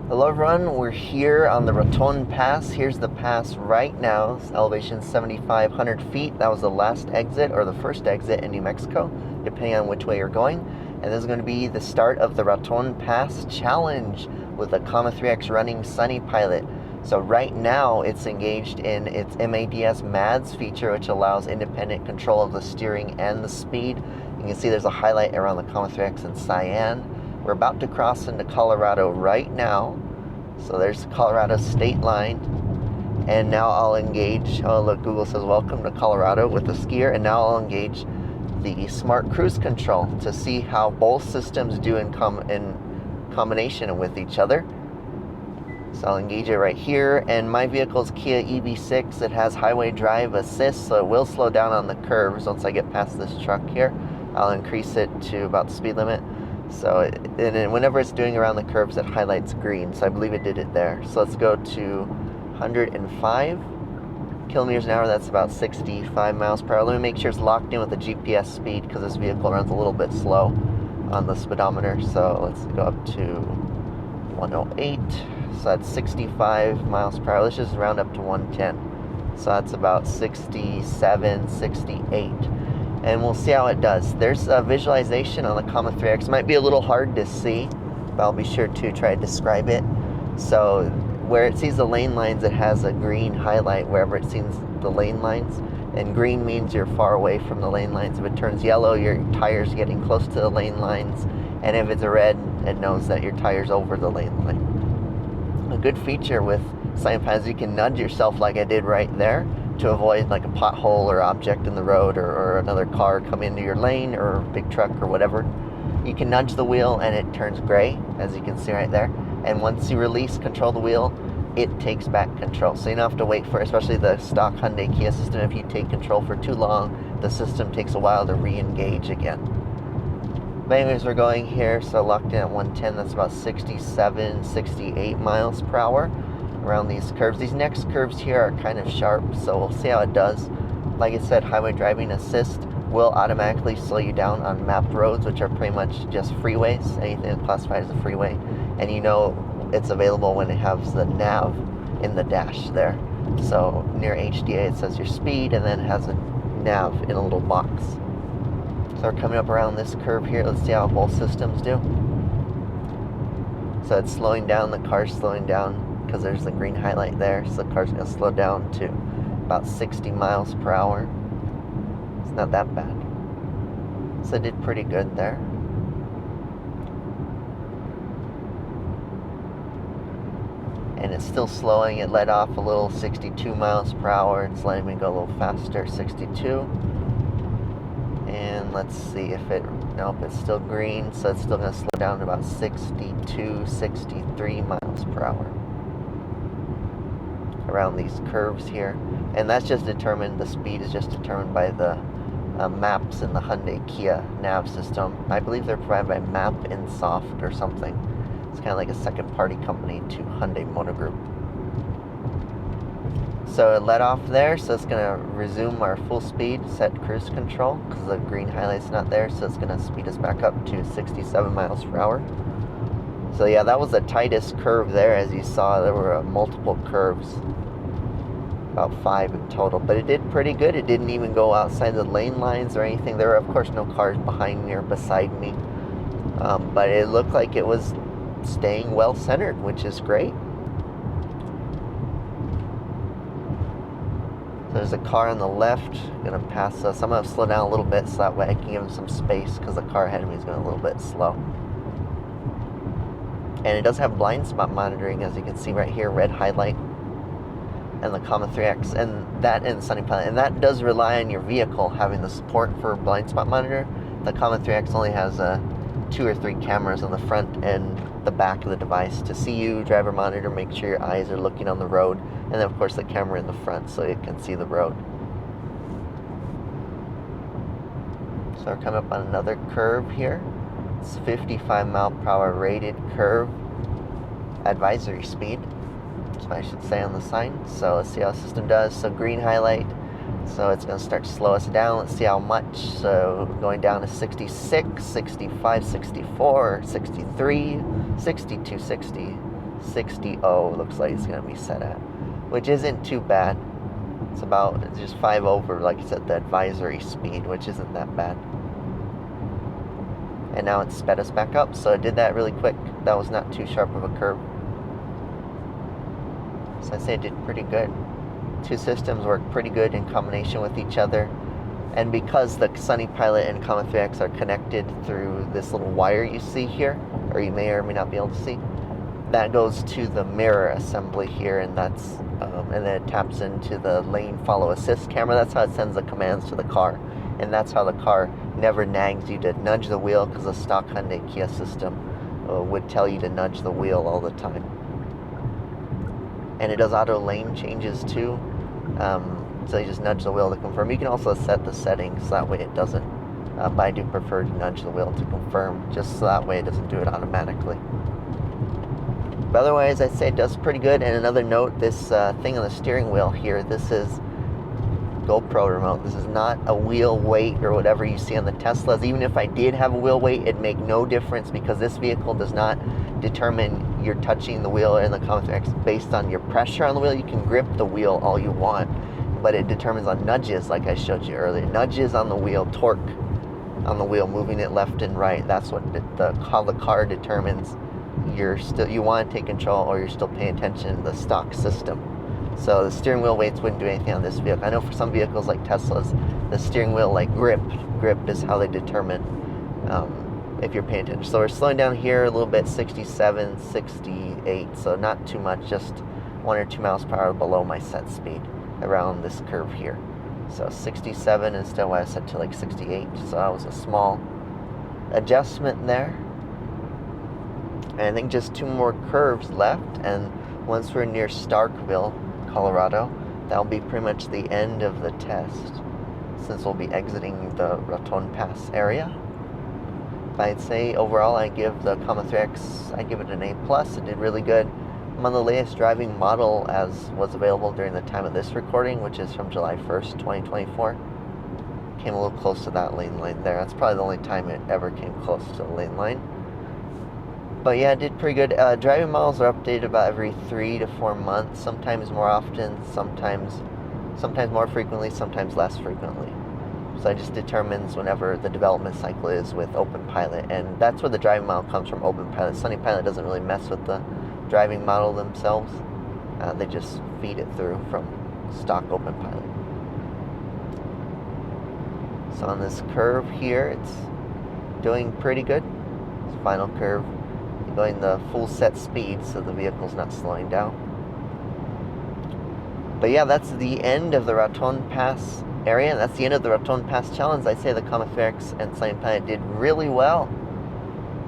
Hello everyone, we're here on the Raton Pass. Here's the pass right now. Elevation 7,500 feet. That was the last exit or the first exit in New Mexico, depending on which way you're going. And this is going to be the start of the Raton Pass Challenge with the Comma 3X running SunnyPilot. So right now it's engaged in its MADS feature, which allows independent control of the steering and the speed. You can see there's a highlight around the Comma 3X in cyan. We're about to cross into Colorado right now. So there's the Colorado state line. And now I'll engage, oh look, Google says welcome to Colorado with the skier. And now I'll engage the smart cruise control to see how both systems do in combination with each other. So I'll engage it right here. And my vehicle's Kia EV6. It has highway drive assist, so it will slow down on the curves. Once I get past this truck here, I'll increase it to about the speed limit. So, and whenever it's doing around the curves, it highlights green. So I believe it did it there. So let's go to 105 kilometers an hour. That's about 65 miles per hour. Let me make sure it's locked in with the GPS speed because this vehicle runs a little bit slow on the speedometer. So let's go up to 108. So that's 65 miles per hour. Let's just round up to 110. So that's about 67, 68. And we'll see how it does. There's a visualization on the Comma 3X. It might be a little hard to see, but I'll be sure to try to describe it. So where it sees the lane lines, it has a green highlight wherever it sees the lane lines. And green means you're far away from the lane lines. If it turns yellow, your tire's getting close to the lane lines. And if it's a red, it knows that your tire's over the lane line. A good feature with SunnyPilot is you can nudge yourself like I did right there, to avoid like a pothole or object in the road or another car come into your lane or a big truck or whatever. You can nudge the wheel and it turns gray, as you can see right there. And once you release control of the wheel, it takes back control. So you don't have to wait for, especially the stock Hyundai Kia system, if you take control for too long, the system takes a while to re-engage again. But anyways, we're going here, so locked in at 110, that's about 67, 68 miles per hour. Around these curves. These next curves here are kind of sharp, so we'll see how it does. Like I said, highway driving assist will automatically slow you down on mapped roads, which are pretty much just freeways, anything that's classified as a freeway. And you know it's available when it has the nav in the dash there. So near HDA it says your speed, and then it has a nav in a little box. So we're coming up around this curve here. Let's see how both systems do. So it's slowing down, the car's slowing down, because there's the green highlight there, so the car's going to slow down to about 60 miles per hour. It's not that bad. So it did pretty good there. And it's still slowing. It let off a little 62 miles per hour. It's letting me go a little faster, 62. And let's see if it, nope, it's still green, so it's still going to slow down to about 62, 63 miles per hour. Around these curves here, and that's just determined, the speed is just determined by the maps in the Hyundai Kia nav system. I believe they're provided by Map Insoft or something. It's kind of like a second party company to Hyundai Motor Group. So it let off there, so it's going to resume our full speed, set cruise control, because the green highlight's not there, so it's going to speed us back up to 67 miles per hour. So yeah, that was the tightest curve there. As you saw, there were multiple curves, about 5 in total, but it did pretty good. It didn't even go outside the lane lines or anything. There were of course no cars behind me or beside me, but it looked like it was staying well centered, which is great. So there's a car on the left gonna pass us. I'm gonna slow down a little bit so that way I can give him some space, because the car ahead of me is going a little bit slow. And it does have blind spot monitoring, as you can see right here, red highlight, and the Comma 3X, and that in SunnyPilot. And that does rely on your vehicle having the support for blind spot monitor. The Comma 3X only has 2 or 3 cameras on the front and the back of the device to see you, driver monitor, make sure your eyes are looking on the road, and then of course the camera in the front so it can see the road. So we're coming up on another curve here. It's 55 mile per hour rated curve, advisory speed, so I should say on the sign. So let's see how the system does. So green highlight, so it's going to start to slow us down. Let's see how much. So going down to 66, 65, 64, 63, 62, 60, 60 looks like it's going to be set at, which isn't too bad. It's just 5 over, like I said, the advisory speed, which isn't that bad. And now it's sped us back up, so it did that really quick. That was not too sharp of a curve. So I'd say it did pretty good. Two systems work pretty good in combination with each other. And because the SunnyPilot and Comet 3X are connected through this little wire you see here, or you may or may not be able to see, that goes to the mirror assembly here, and that's and then it taps into the lane follow assist camera. That's how it sends the commands to the car, and that's how the car never nags you to nudge the wheel, because the stock Hyundai Kia system would tell you to nudge the wheel all the time. And it does auto lane changes too, so you just nudge the wheel to confirm. You can also set the settings so that way it doesn't, but I do prefer to nudge the wheel to confirm, just so that way it doesn't do it automatically. But otherwise, I'd say it does pretty good. And another note, this thing on the steering wheel here, this is GoPro remote. This is not a wheel weight or whatever you see on the Teslas. Even if I did have a wheel weight, it'd make no difference, because this vehicle does not determine you're touching the wheel in the Comet 3X based on your pressure on the wheel. You can grip the wheel all you want, but it determines on nudges, like I showed you earlier. Nudges on the wheel, torque on the wheel, moving it left and right. That's what how the car determines you want to take control, or you're still paying attention to the stock system. So the steering wheel weights wouldn't do anything on this vehicle. I know for some vehicles like Teslas, the steering wheel, like grip is how they determine if you're paying attention. So we're slowing down here a little bit, 67, 68, so not too much, just 1 or 2 miles per hour below my set speed around this curve here. So 67 instead of what I set to like 68, so that was a small adjustment there. And I think just 2 more curves left, and once we're near Starkville, Colorado, that'll be pretty much the end of the test, since we'll be exiting the Raton Pass area. But I'd say overall I give the Comet 3X, I give it an A+. It did really good. I'm on the latest driving model as was available during the time of this recording, which is from July 1st, 2024. Came a little close to that lane line there. That's probably the only time it ever came close to the lane line. But yeah, it did pretty good. Driving models are updated about every 3 to 4 months, sometimes more often, sometimes more frequently, sometimes less frequently. So it just determines whenever the development cycle is with OpenPilot, and that's where the driving model comes from, OpenPilot. SunnyPilot doesn't really mess with the driving model themselves. They just feed it through from stock OpenPilot. So on this curve here, it's doing pretty good. This final curve, going the full set speed, so the vehicle's not slowing down. But yeah, that's the end of the Raton Pass area, and that's the end of the Raton Pass challenge. I'd say the Comet 3X and SunnyPilot did really well.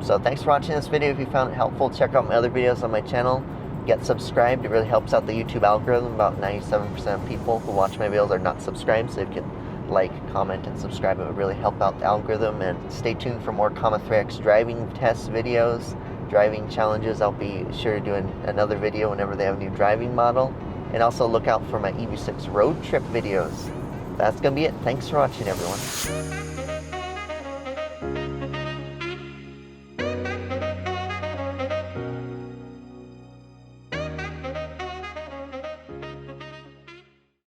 So thanks for watching this video. If you found it helpful, check out my other videos on my channel. Get subscribed. It really helps out the YouTube algorithm. About 97% of people who watch my videos are not subscribed, so if you can like, comment, and subscribe, it would really help out the algorithm. And stay tuned for more Comet 3X driving test videos, driving challenges. I'll be sure to do another video whenever they have a new driving model. And also look out for my EV6 road trip videos. That's going to be it. Thanks for watching, everyone.